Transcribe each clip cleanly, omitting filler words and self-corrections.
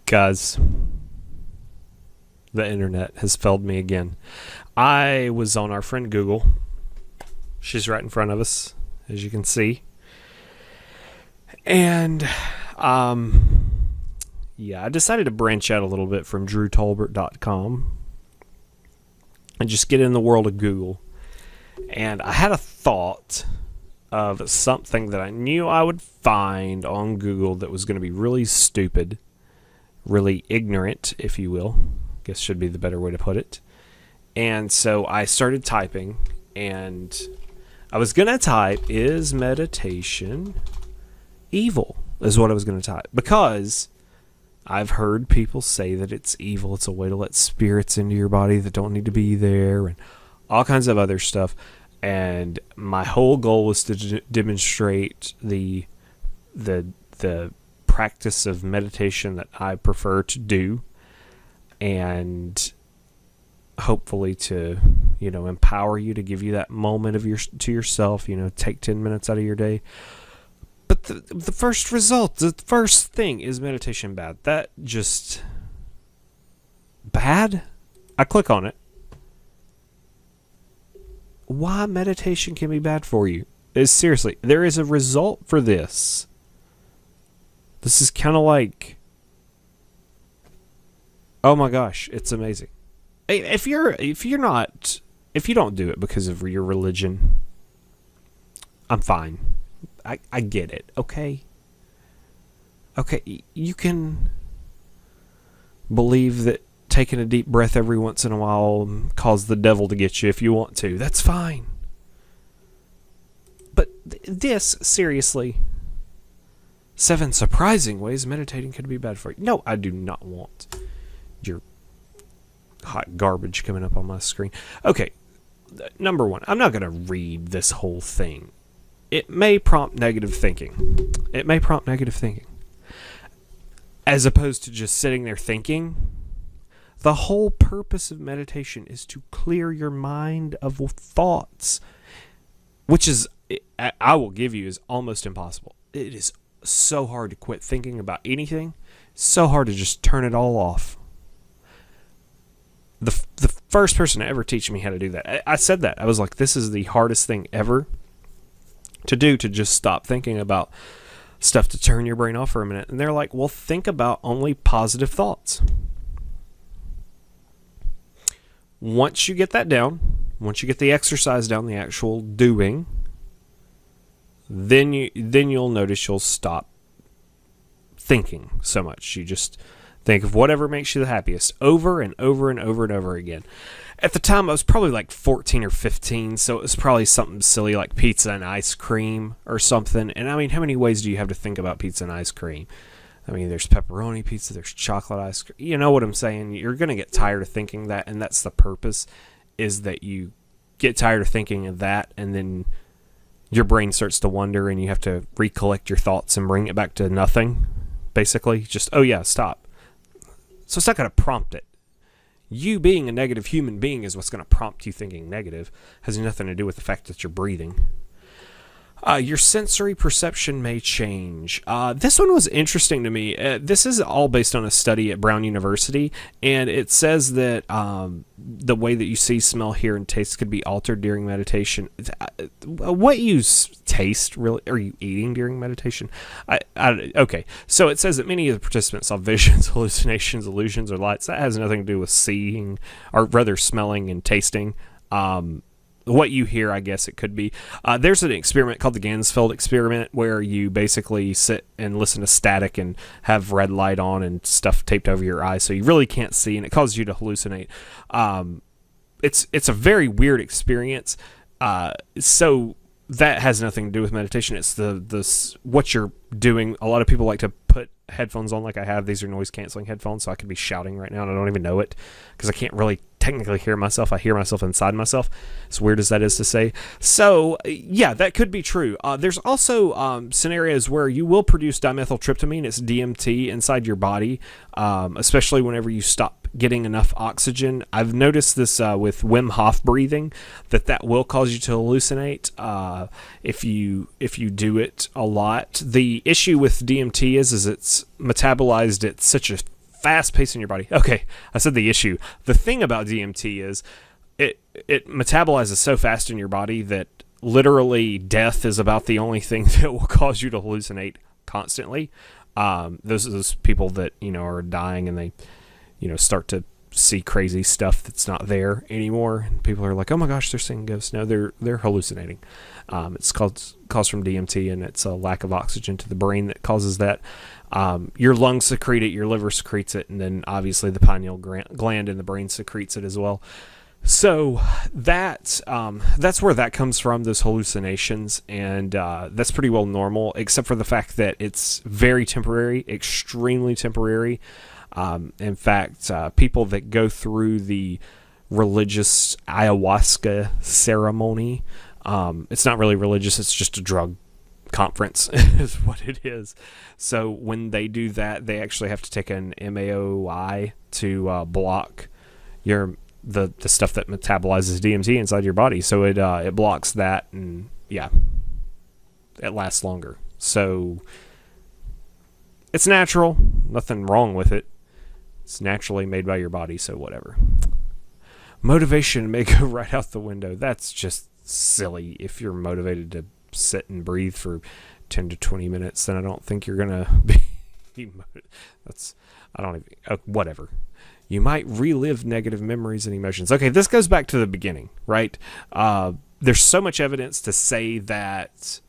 Guys, the internet has failed me again. I was on our friend Google. She's right in front of us, as you can see. And, yeah, I decided to branch out a little bit from drewtolbert.com and just get in the world of Google. And I had a thought of something that I knew I would find on Google that was going to be really stupid, really ignorant, if you will. I guess should be the better way to put it. And so I started typing, and I was going to type, is meditation evil? Is what I was going to type. Because I've heard people say that it's evil. It's a way to let spirits into your body that don't need to be there, and all kinds of other stuff. And my whole goal was to demonstrate the practice of meditation that I prefer to do, and hopefully to, empower you, to give you that moment to yourself, take 10 minutes out of your day. But the first result, the first thing, is meditation bad? That just bad? I click on it. Why meditation can be bad for you? Seriously, there is a result for this. This is kind of like, oh my gosh, it's amazing. If you don't do it because of your religion, I'm fine. I get it, okay? Okay, you can believe that taking a deep breath every once in a while cause the devil to get you if you want to. That's fine. But this, seriously, 7 surprising ways meditating could be bad for you. No, I do not want your hot garbage coming up on my screen. Okay, number 1, I'm not going to read this whole thing. It may prompt negative thinking. It may prompt negative thinking. As opposed to just sitting there thinking. The whole purpose of meditation is to clear your mind of thoughts, which is, I will give you, is almost impossible. It is so hard to quit thinking about anything. So hard to just turn it all off. The first person to ever teach me how to do that, I said that. I was like, this is the hardest thing ever to do, to just stop thinking about stuff, to turn your brain off for a minute. And they're like, well, think about only positive thoughts. Once you get that down, once you get the exercise down, the actual doing, then you'll notice you'll stop thinking so much. You just think of whatever makes you the happiest over and over and over and over again. At the time, I was probably like 14 or 15, so it was probably something silly like pizza and ice cream or something. And I mean, how many ways do you have to think about pizza and ice cream? I mean, there's pepperoni pizza, there's chocolate ice cream. You know what I'm saying? You're going to get tired of thinking that, and that's the purpose, is that you get tired of thinking of that, and then your brain starts to wander, and you have to recollect your thoughts and bring it back to nothing, basically. Just, oh yeah, stop. So it's not going to prompt it. You being a negative human being is what's going to prompt you thinking negative. Has nothing to do with the fact that you're breathing. Your sensory perception may change. This one was interesting to me. This is all based on a study at Brown University, and it says that the way that you see, smell, hear, and taste could be altered during meditation. What you taste, really? Are you eating during meditation? Okay, so it says that many of the participants saw visions, hallucinations, illusions, or lights. That has nothing to do with seeing, or rather smelling and tasting. What you hear, I guess it could be. There's an experiment called the Ganzfeld experiment where you basically sit and listen to static and have red light on and stuff taped over your eyes, so you really can't see, and it causes you to hallucinate. It's a very weird experience. So that has nothing to do with meditation. It's the what you're doing. A lot of people like to put headphones on like I have. These are noise canceling headphones, so I could be shouting right now and I don't even know it because I can't really technically hear myself. I hear myself inside myself, as weird as that is to say. So yeah, that could be true. There's also scenarios where you will produce dimethyltryptamine. It's DMT inside your body, especially whenever you stop getting enough oxygen. I've noticed this with Wim Hof breathing, that will cause you to hallucinate if you do it a lot. The issue with DMT is it's metabolized at such a fast pace in your body. Okay, I said the issue. The thing about DMT is it metabolizes so fast in your body that literally death is about the only thing that will cause you to hallucinate constantly. Those people that, are dying and they, start to see crazy stuff that's not there anymore. And people are like, oh my gosh, they're seeing ghosts. No, they're hallucinating. It's caused from DMT, and it's a lack of oxygen to the brain that causes that. Your lungs secrete it, your liver secretes it, and then obviously the pineal gland in the brain secretes it as well. So that's where that comes from, those hallucinations, and that's pretty well normal, except for the fact that it's very temporary, extremely temporary. In fact, people that go through the religious ayahuasca ceremony, it's not really religious, it's just a drug conference is what it is. So when they do that, they actually have to take an MAOI to block the stuff that metabolizes DMT inside your body. So it blocks that, and yeah, it lasts longer. So it's natural, nothing wrong with it. It's naturally made by your body, so whatever. Motivation may go right out the window. That's just silly. If you're motivated to sit and breathe for 10 to 20 minutes, then I don't think you're gonna be whatever. You might relive negative memories and emotions. Okay, this goes back to the beginning, right? There's so much evidence to say that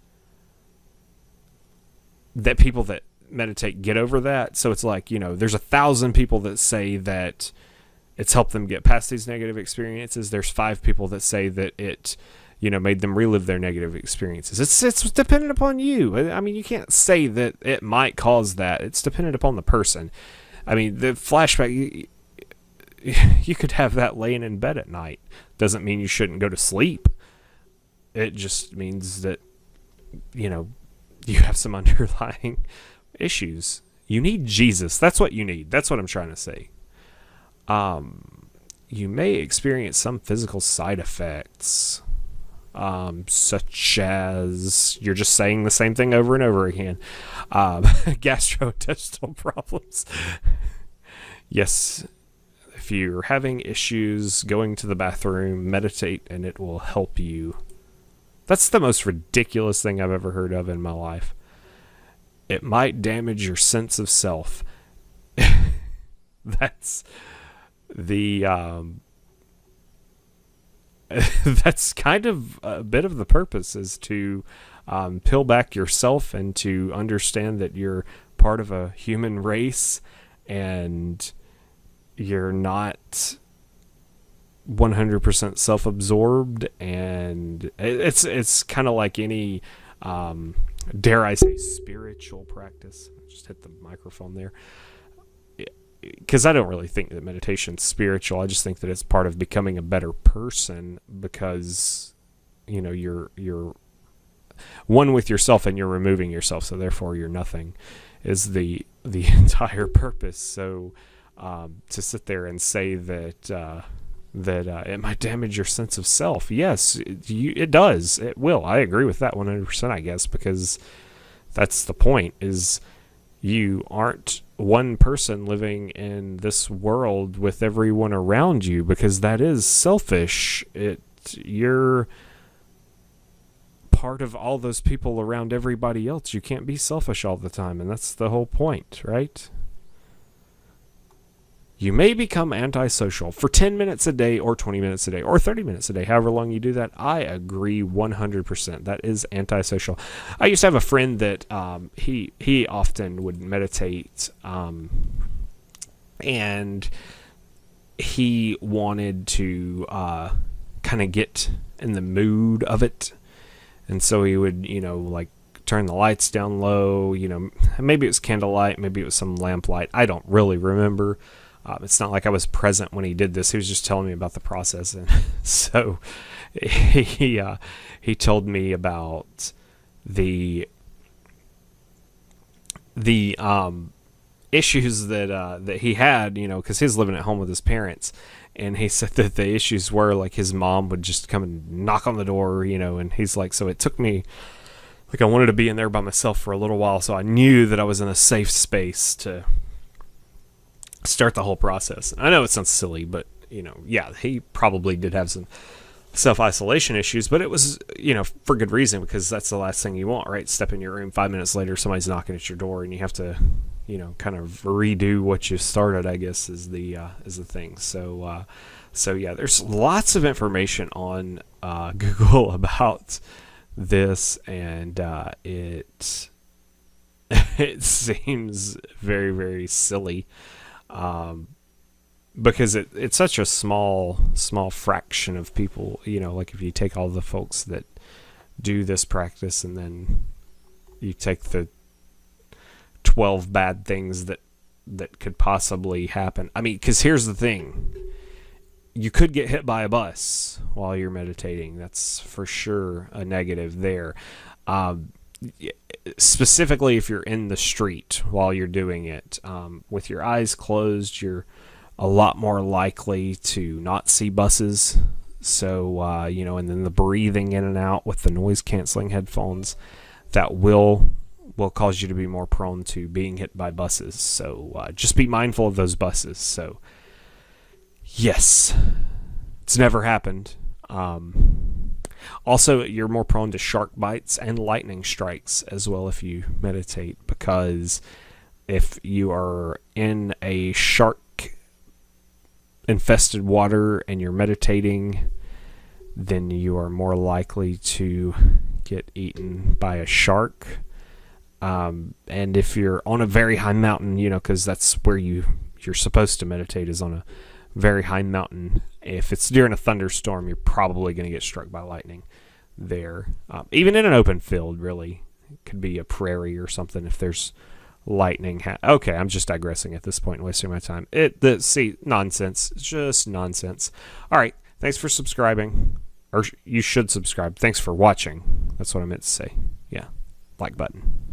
people that meditate get over that. So it's like, there's 1,000 people that say that it's helped them get past these negative experiences. There's 5 people that say that it, made them relive their negative experiences. It's dependent upon you. I mean, you can't say that it might cause that. It's dependent upon the person. I mean, the flashback, you could have that laying in bed at night. Doesn't mean you shouldn't go to sleep. It just means that, you have some underlying issues. You need Jesus. That's what you need. That's what I'm trying to say. You may experience some physical side effects, such as you're just saying the same thing over and over again. Gastrointestinal problems. Yes. If you're having issues going to the bathroom, meditate and it will help you. That's the most ridiculous thing I've ever heard of in my life. It might damage your sense of self. That's the that's kind of a bit of the purpose, is to peel back yourself and to understand that you're part of a human race and you're not 100% self-absorbed, and it's kind of like any dare I say spiritual practice. I just hit the microphone there, because I don't really think that meditation's spiritual. I just think that it's part of becoming a better person, because you're one with yourself and you're removing yourself, so therefore you're nothing is the entire purpose. So to sit there and say that it might damage your sense of self, yes, it does. It will. I agree with that 100%, I guess, because that's the point, is you aren't one person living in this world with everyone around you, because that is selfish. You're part of all those people around everybody else. You can't be selfish all the time, and that's the whole point, right? You may become antisocial for 10 minutes a day or 20 minutes a day or 30 minutes a day, however long you do that. I agree 100%. That is antisocial. I used to have a friend that he often would meditate, and he wanted to kind of get in the mood of it. And so he would, like turn the lights down low, maybe it was candlelight, maybe it was some lamplight. I don't really remember. It's not like I was present when he did this. He was just telling me about the process. And so he told me about the issues that he had, because he's living at home with his parents, and he said that the issues were like his mom would just come and knock on the door, and he's like, so it took me, like, I wanted to be in there by myself for a little while, so I knew that I was in a safe space to start the whole process. I know it sounds silly, but yeah, he probably did have some self-isolation issues, but it was, for good reason, because that's the last thing you want, right? Step in your room, 5 minutes later, somebody's knocking at your door, and you have to, kind of redo what you started, I guess, is the thing. So yeah, there's lots of information on Google about this, and it it seems very, very silly, because it's such a small fraction of people. Like if you take all the folks that do this practice, and then you take the 12 bad things that could possibly happen. I mean, because here's the thing. You could get hit by a bus while you're meditating. That's for sure a negative there. Specifically if you're in the street while you're doing it. With your eyes closed, you're a lot more likely to not see buses. So, and then the breathing in and out with the noise-canceling headphones, that will cause you to be more prone to being hit by buses. So just be mindful of those buses. So yes, it's never happened. Also, you're more prone to shark bites and lightning strikes as well if you meditate, because if you are in a shark infested water and you're meditating, then you are more likely to get eaten by a shark. And if you're on a very high mountain, because that's where you're supposed to meditate, is on a very high mountain. If it's during a thunderstorm, you're probably going to get struck by lightning there. Even in an open field, really. It could be a prairie or something if there's lightning. Okay, I'm just digressing at this point and wasting my time. Nonsense. It's just nonsense. All right, thanks for subscribing. Or you should subscribe. Thanks for watching. That's what I meant to say. Yeah, like button.